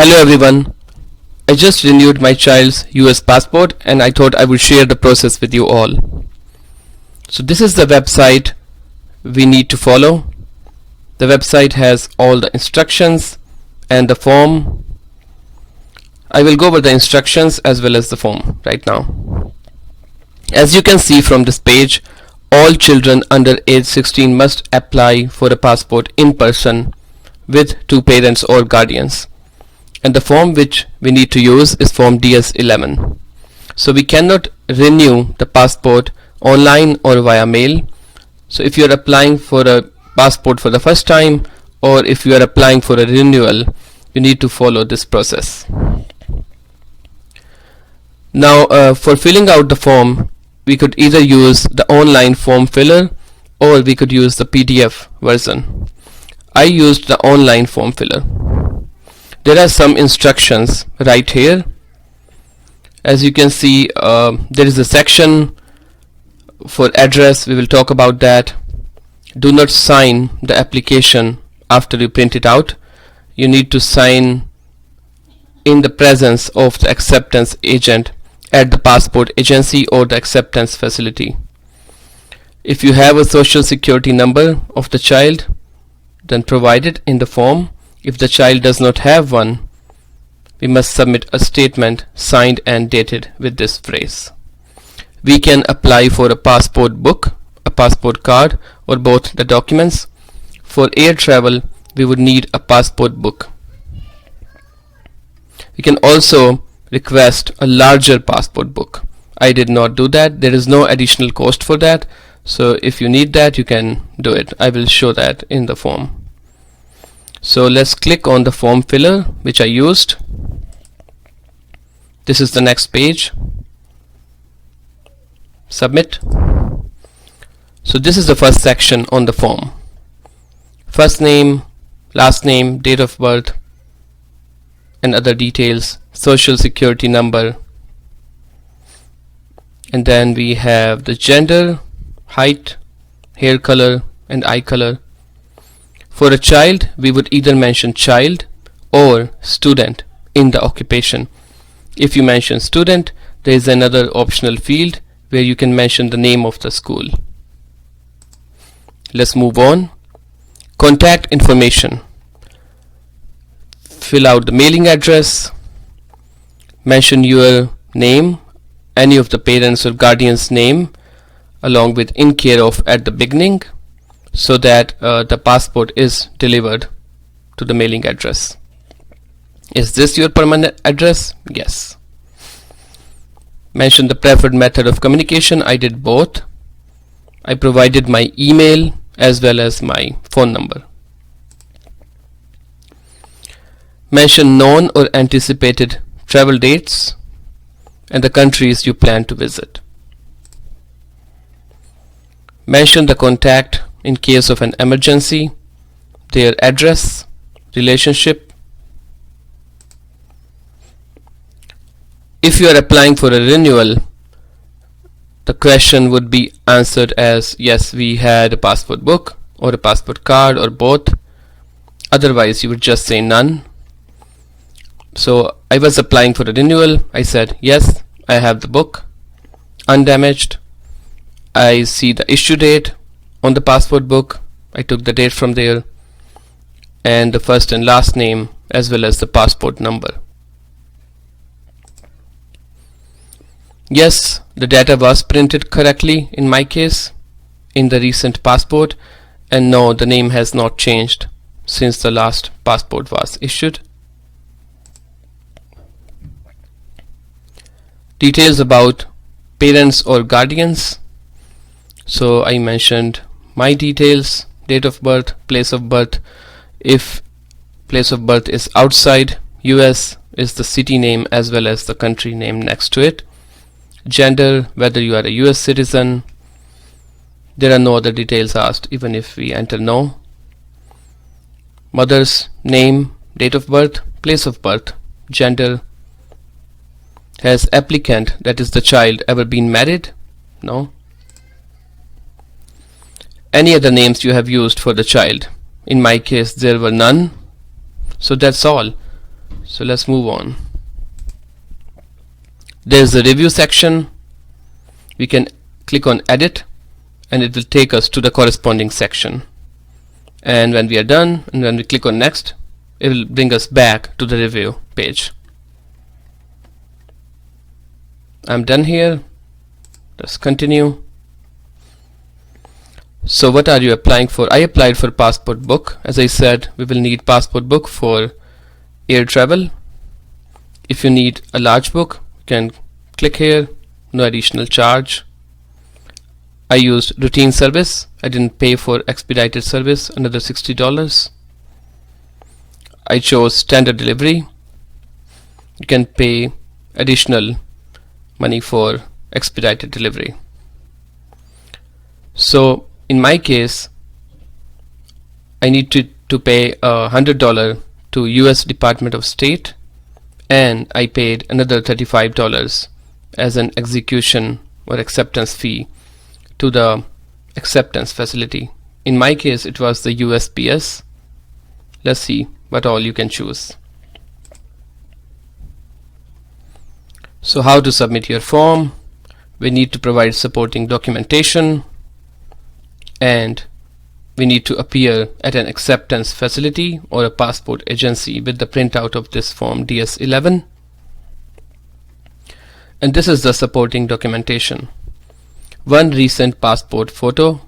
Hello everyone. I just renewed my child's US passport and I thought I would share the process with you all. So this is the website we need to follow. The website has all the instructions and the form. I will go over the instructions as well as the form right now. As you can see from this page, all children under age 16 must apply for a passport in person with two parents or guardians. And the form which we need to use is form DS11. So we cannot renew the passport online or via mail. So if you are applying for a passport for the first time, or if you are applying for a renewal, you need to follow this process. Now for filling out the form, we could either use the online form filler or we could use the PDF version. I used the online form filler. There are some instructions right here. As you can see, there is a section for address. We will talk about that. Do not sign the application after you print it out. You need to sign in the presence of the acceptance agent at the passport agency or the acceptance facility. If you have a social security number of the child, then provide it in the form. If the child does not have one, we must submit a statement signed and dated with this phrase. We can apply for a passport book, a passport card, or both the documents. For air travel, we would need a passport book. We can also request a larger passport book. I did not do that. There is no additional cost for that. So if you need that, you can do it. I will show that in the form. So let's click on the form filler which I used. This is the next page. Submit. So this is the first section on the form. First name, last name, date of birth and other details, social security number, and then we have the gender, height, hair color and eye color. For a child, we would either mention child or student in the occupation. If you mention student, there is another optional field where you can mention the name of the school. Let's move on. Contact information. Fill out the mailing address. Mention your name, any of the parents or guardians' name, along with in care of at the beginning, so that the passport is delivered to the mailing address. Is this your permanent address? Yes. Mention the preferred method of communication. I did both. I provided my email as well as my phone number. Mention known or anticipated travel dates and the countries you plan to visit. Mention the contact in case of an emergency, their address, relationship. If you are applying for a renewal, the question would be answered as yes, we had a passport book or a passport card or both. Otherwise you would just say none. So I was applying for a renewal. I said yes, I have the book, undamaged. I see the issue date on the passport book. I took the date from there and the first and last name as well as the passport number. Yes, the data was printed correctly in my case in the recent passport, and no, the name has not changed since the last passport was issued. Details about parents or guardians. So I mentioned my details, date of birth, place of birth. If place of birth is outside US, is the city name as well as the country name next to it. Gender, whether you are a US citizen. There are no other details asked even if we enter no. Mother's name, date of birth, place of birth, gender. Has applicant, that is the child, ever been married? No. Any other names you have used for the child? In my case there were none. So that's all. So let's move on. There's a review section. We can click on edit and it will take us to the corresponding section. And when we are done and when we click on next, it will bring us back to the review page. I'm done here. Let's continue. So what are you applying for? I applied for passport book. As I said, we will need passport book for air travel. If you need a large book, you can click here, no additional charge. I used routine service. I didn't pay for expedited service, another $60. I chose standard delivery. You can pay additional money for expedited delivery. So in my case, I need to pay $100 to US Department of State, and I paid another $35 as an execution or acceptance fee to the acceptance facility. In my case, it was the USPS. Let's see what all you can choose. So how to submit your form? We need to provide supporting documentation, and we need to appear at an acceptance facility or a passport agency with the printout of this form DS11. And this is the supporting documentation. One recent passport photo.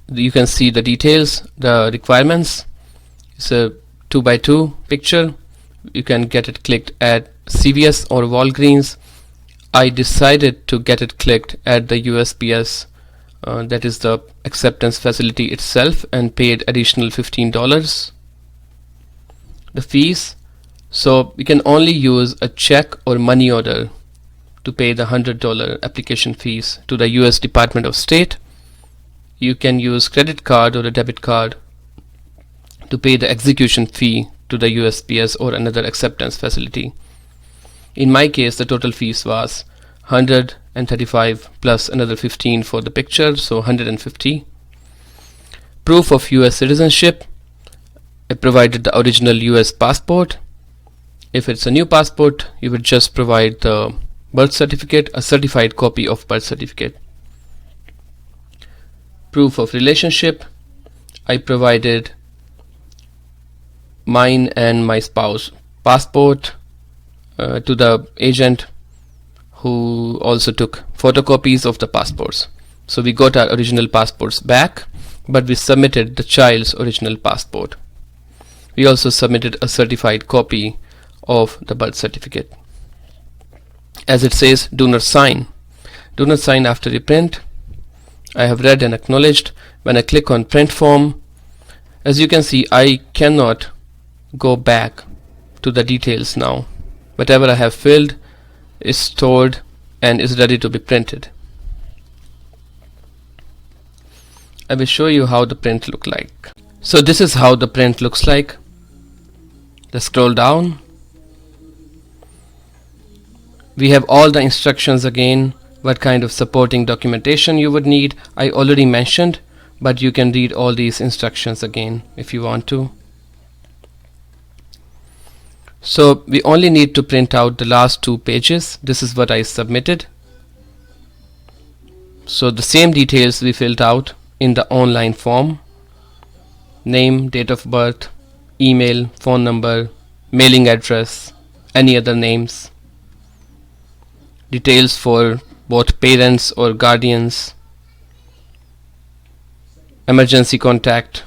You can see the details, the requirements. It's a 2x2 picture. You can get it clicked at CVS or Walgreens. I decided to get it clicked at the USPS, that is the acceptance facility itself, and paid additional $15. The fees, so we can only use a check or money order to pay the $100 application fees to the US Department of State. You can use credit card or a debit card to pay the execution fee to the USPS or another acceptance facility. In my case, the total fees was $135 plus another $15 for the picture, so $150. Proof of US citizenship. I provided the original US passport. If it's a new passport, you would just provide the birth certificate, a certified copy of birth certificate. Proof of relationship. I provided mine and my spouse passport to the agent, who also took photocopies of the passports. So we got our original passports back, but we submitted the child's original passport. We also submitted a certified copy of the birth certificate. As it says, do not sign. Do not sign after you print. I have read and acknowledged. When I click on print form, as you can see, I cannot go back to the details now. Whatever I have filled is stored and is ready to be printed. I will show you how the print look like. So this is how the print looks like. Let's scroll down. We have all the instructions again, what kind of supporting documentation you would need. I already mentioned, but you can read all these instructions again if you want to. So we only need to print out the last 2 pages. This is what I submitted. So the same details we filled out in the online form: name, date of birth, email, phone number, mailing address, any other names, details for both parents or guardians, emergency contact,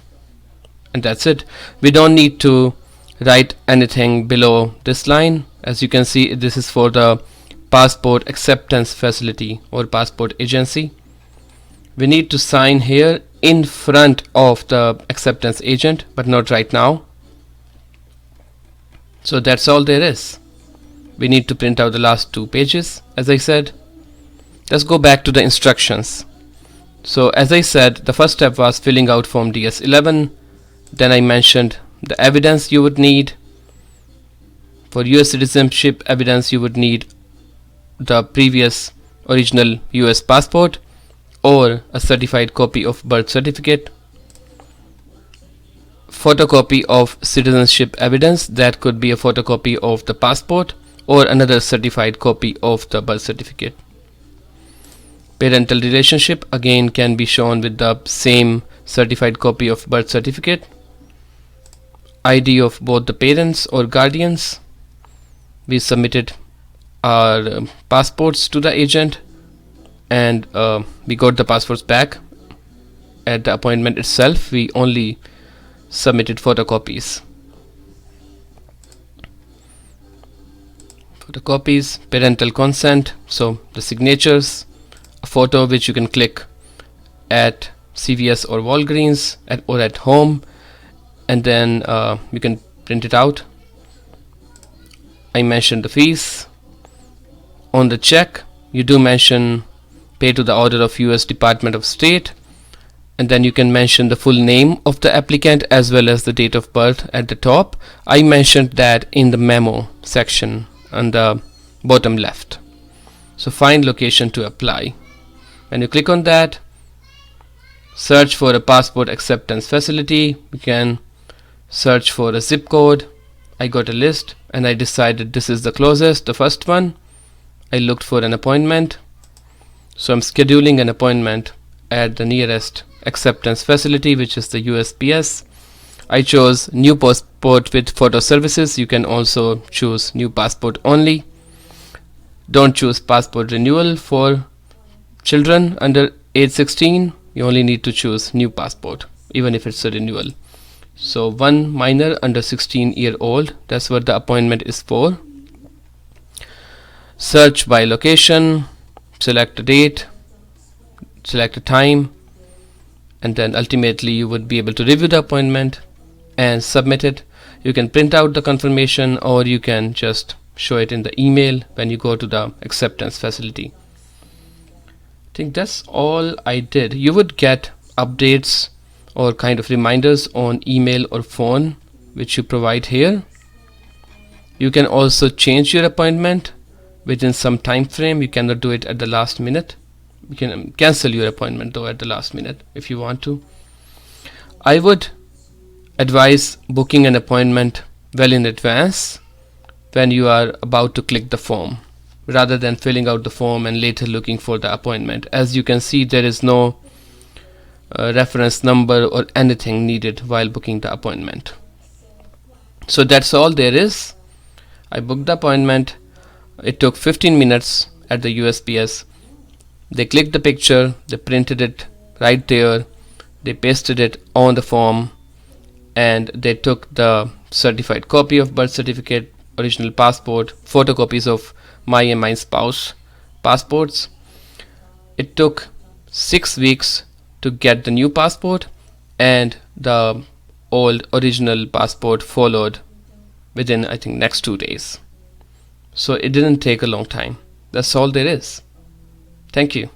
and that's it. We don't need to write anything below this line. As you can see, this is for the passport acceptance facility or passport agency. We need to sign here in front of the acceptance agent, but not right now. So that's all there is. We need to print out the last 2 pages, as I said. Let's go back to the instructions. So as I said, the first step was filling out form DS11. Then I mentioned the evidence you would need. For US citizenship evidence, you would need the previous original US passport or a certified copy of birth certificate. photocopy of citizenship evidence. That could be a photocopy of the passport or another certified copy of the birth certificate. Parental relationship again can be shown with the same certified copy of birth certificate. ID of both the parents or guardians. We submitted our passports to the agent, and we got the passports back. At the appointment itself, we only submitted photocopies. Parental consent, so the signatures, a photo which you can click at CVS or Walgreens or at home, and then you can print it out. I mentioned the fees. On the check, you do mention pay to the order of US Department of State, and then you can mention the full name of the applicant as well as the date of birth at the top. I mentioned that in the memo section on the bottom left. So find location to apply. When you click on that, search for a passport acceptance facility. You can search for a zip code. I got a list and I decided this is the closest, the first one. I looked for an appointment. So I'm scheduling an appointment at the nearest acceptance facility, which is the USPS. I chose new passport with photo services. You can also choose new passport only. Don't choose passport renewal for children under age 16. You only need to choose new passport even if it's a renewal. So one minor under 16-year-old, that's what the appointment is for. Search by location, select a date, select a time, and then ultimately you would be able to review the appointment and submit it. You can print out the confirmation or you can just show it in the email when you go to the acceptance facility. I think that's all I did. You would get updates or kind of reminders on email or phone, which you provide here. You can also change your appointment within some time frame. You cannot do it at the last minute. You can cancel your appointment though at the last minute if you want to. I would advise booking an appointment well in advance when you are about to click the form, rather than filling out the form and later looking for the appointment. As you can see, there is no reference number or anything needed while booking the appointment. So that's all there is. I booked the appointment. It took 15 minutes at the USPS. They clicked the picture, they printed it right there, they pasted it on the form, and they took the certified copy of birth certificate, original passport, photocopies of my and my spouse passports. It took 6 weeks to get the new passport, and the old original passport followed within, I think, next 2 days. So it didn't take a long time. That's all there is. Thank you.